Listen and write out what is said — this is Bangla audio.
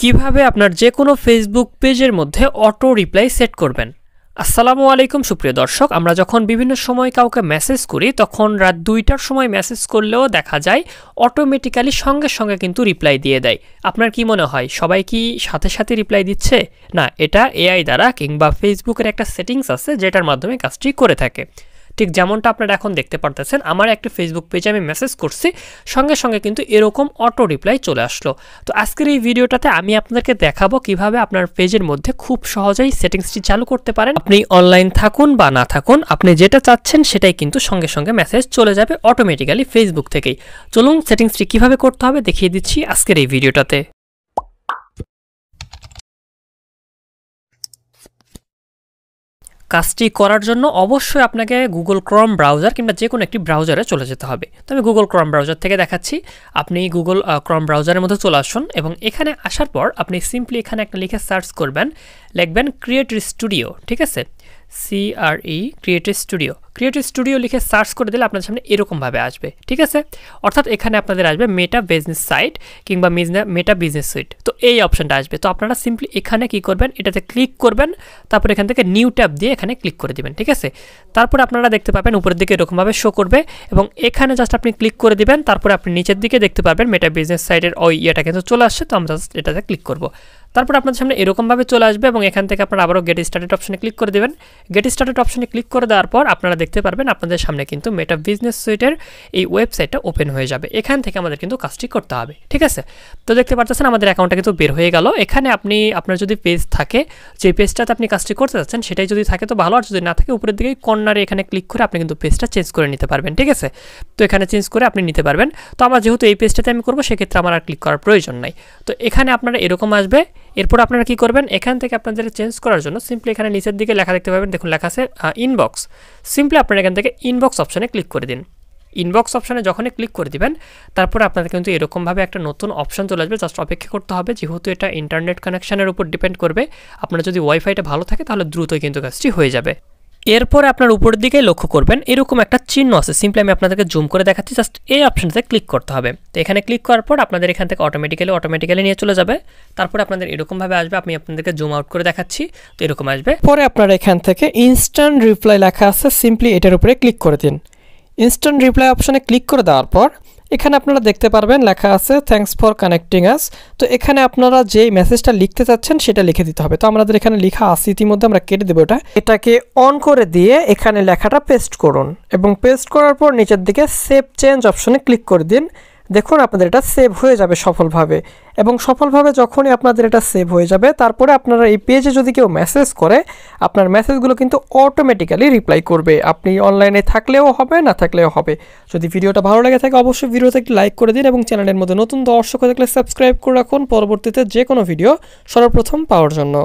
কিভাবে আপনার যে কোনো ফেসবুক পেজের মধ্যে অটো রিপ্লাই সেট করবেন। আসসালামু আলাইকুম সুপ্রিয় দর্শক, আমরা যখন বিভিন্ন সময় কাউকে মেসেজ করি তখন রাত 2টার সময় মেসেজ করলেও দেখা যায় অটোমেটিক্যালি সঙ্গে সঙ্গে কিন্তু রিপ্লাই দিয়ে দেয়। আপনার কি মনে হয় সবাই কি সাথে সাথে রিপ্লাই দিচ্ছে? না, এটা এআই দ্বারা কিংবা ফেসবুকের একটা সেটিংস আছে যেটার মাধ্যমে কাজটি করে থাকে। ঠিক যেমনটা আপনারা এখন দেখতে পারতেছেন, আমার একটা ফেসবুক পেজে আমি মেসেজ করছি, সঙ্গে সঙ্গে কিন্তু এরকম অটো রিপ্লাই চলে আসলো। তো আজকের এই ভিডিওটাতে আমি আপনাদেরকে দেখাবো কিভাবে আপনার পেজের মধ্যে খুব সহজেই সেটিংসটি চালু করতে পারেন। আপনি অনলাইন থাকুন বা না থাকুন, আপনি যেটা চাচ্ছেন সেটাই কিন্তু সঙ্গে সঙ্গে মেসেজ চলে যাবে অটোমেটিক্যালি ফেসবুক থেকেই। চলুন সেটিংসটি কিভাবে করতে হবে দেখিয়ে দিচ্ছি আজকের এই ভিডিওটাতে। কাজটি করার জন্য অবশ্যই আপনাকে গুগল ক্রোম ব্রাউজার কিংবা যে কোনো একটি ব্রাউজারে চলে যেতে হবে। তো আমি গুগল ক্রোম ব্রাউজার থেকে দেখাচ্ছি। আপনি গুগল ক্রোম ব্রাউজারের মধ্যে চলে আসুন এবং এখানে আসার পর আপনি সিম্পলি এখানে একটা লিখে সার্চ করবেন, লিখবেন ক্রিয়েট স্টুডিও। ঠিক আছে, CRE ক্রিয়েটিভ স্টুডিও লিখে সার্চ করে দিলে আপনাদের সামনে এরকমভাবে আসবে। ঠিক আছে, অর্থাৎ এখানে আপনাদের আসবে মেটা বিজনেস সাইট কিংবা মেটা বিজনেস সুইট। তো এই অপশনটা আসবে। তো আপনারা সিম্পলি এখানে কি করবেন, এটাতে ক্লিক করবেন, তারপর এখান থেকে নিউ ট্যাব দিয়ে এখানে ক্লিক করে দিবেন। ঠিক আছে, তারপর আপনারা দেখতে পাবেন উপরের দিকে এরকমভাবে শো করবে এবং এখানে জাস্ট আপনি ক্লিক করে দিবেন। তারপরে আপনি নিচের দিকে দেখতে পারবেন মেটা বিজনেস সাইটের ওই ইয়েটা কিন্তু চলে আসছে। তো আমরা জাস্ট এটাতে ক্লিক করব। তারপর আপনাদের সামনে এরকমভাবে চলে আসবে এবং এখান থেকে আপনারা আবারও গেট স্টার্টেড অপশনে ক্লিক করে দেবেন। গেট স্টার্টেড অপশনে ক্লিক করে দেওয়ার পর আপনারা দেখতে পারবেন আপনাদের সামনে কিন্তু মেটা বিজনেস সুইটের এই ওয়েবসাইটটা ওপেন হয়ে যাবে। এখান থেকে আমাদের কিন্তু কাজটি করতে হবে। ঠিক আছে, তো দেখতে পাচ্ছেন আমাদের অ্যাকাউন্টটা কিন্তু বের হয়ে গেল। এখানে আপনি আপনার যদি পেজ থাকে, যে পেজটাতে আপনি কাজটি করতে যাচ্ছেন সেটাই যদি থাকে তো ভালো, আর যদি না থাকে উপরের দিকে কর্নারে এখানে ক্লিক করে আপনি কিন্তু পেজটা চেঞ্জ করে নিতে পারবেন। ঠিক আছে, তো এখানে চেঞ্জ করে আপনি নিতে পারবেন। তো আমার যেহেতু এই পেজটাতে আমি করবো সেক্ষেত্রে আমার আর ক্লিক করার প্রয়োজন নাই। তো এখানে আপনারা এরকম আসবে। এরপর আপনারা কি করবেন, এখান থেকে আপনাদের চেঞ্জ করার জন্য সিম্পলি এখানে নিচের দিকে লেখা দেখতে পাবেন, দেখুন লেখা আছে ইনবক্স। সিম্পলি আপনারা এখান থেকে ইনবক্স অপশনে ক্লিক করে দিন। ইনবক্স অপশনে যখনই ক্লিক করে দিবেন তারপরে আপনাদের কিন্তু এরকমভাবে একটা নতুন অপশন চলে আসবে। জাস্ট অপেক্ষা করতে হবে, যেহেতু এটা ইন্টারনেট কানেকশনের উপর ডিপেন্ড করবে। আপনার যদি ওয়াইফাইটা ভালো থাকে তাহলে দ্রুতই কিন্তু কাজটি হয়ে যাবে। এরপরে আপনার উপরের দিকে লক্ষ্য করবেন এরকম একটা চিহ্ন আছে। সিম্পলি আমি আপনাদেরকে জুম করে দেখাচ্ছি, জাস্ট এই অপশনটাতে ক্লিক করতে হবে। তো এখানে ক্লিক করার পর আপনাদের এখান থেকে অটোমেটিক্যালি নিয়ে চলে যাবে। তারপরে আপনাদের এরকমভাবে আসবে, আমি আপনাদেরকে জুম আউট করে দেখাচ্ছি। তো এরকম আসবে। পরে আপনারা এখান থেকে ইনস্ট্যান্ট রিপ্লাই লেখা আছে, সিম্পলি এটার উপরে ক্লিক করে দিন। ইনস্ট্যান্ট রিপ্লাই অপশনে ক্লিক করে দেওয়ার পর এখানে আপনারা দেখতে পারবেন লেখা আছে থ্যাঙ্কস ফর কানেক্টিং আস। তো এখানে আপনারা যে মেসেজটা লিখতে চাচ্ছেন সেটা লিখে দিতে হবে। তো আমাদের এখানে লেখা আছে ইতিমধ্যে, আমরা কেটে দেবো এটাকে অন করে দিয়ে এখানে লেখাটা পেস্ট করুন এবং পেস্ট করার পর নিচের দিকে সেভ চেঞ্জ অপশনে ক্লিক করে দিন। দেখুন আপনাদের এটা সেভ হয়ে যাবে সফলভাবে। এবং সফলভাবে যখনই আপনাদের এটা সেভ হয়ে যাবে তারপরে আপনারা এই পেজে যদি কেউ মেসেজ করে আপনার মেসেজগুলো কিন্তু অটোমেটিক্যালি রিপ্লাই করবে। আপনি অনলাইনে থাকলেও হবে, না থাকলেও হবে। যদি ভিডিওটা ভালো লাগে থাকে অবশ্যই ভিডিওতে একটি লাইক করে দিন এবং চ্যানেলের মধ্যে নতুন দর্শক থাকলে সাবস্ক্রাইব করে রাখুন পরবর্তীতে যে কোনো ভিডিও সর্বপ্রথম পাওয়ার জন্য।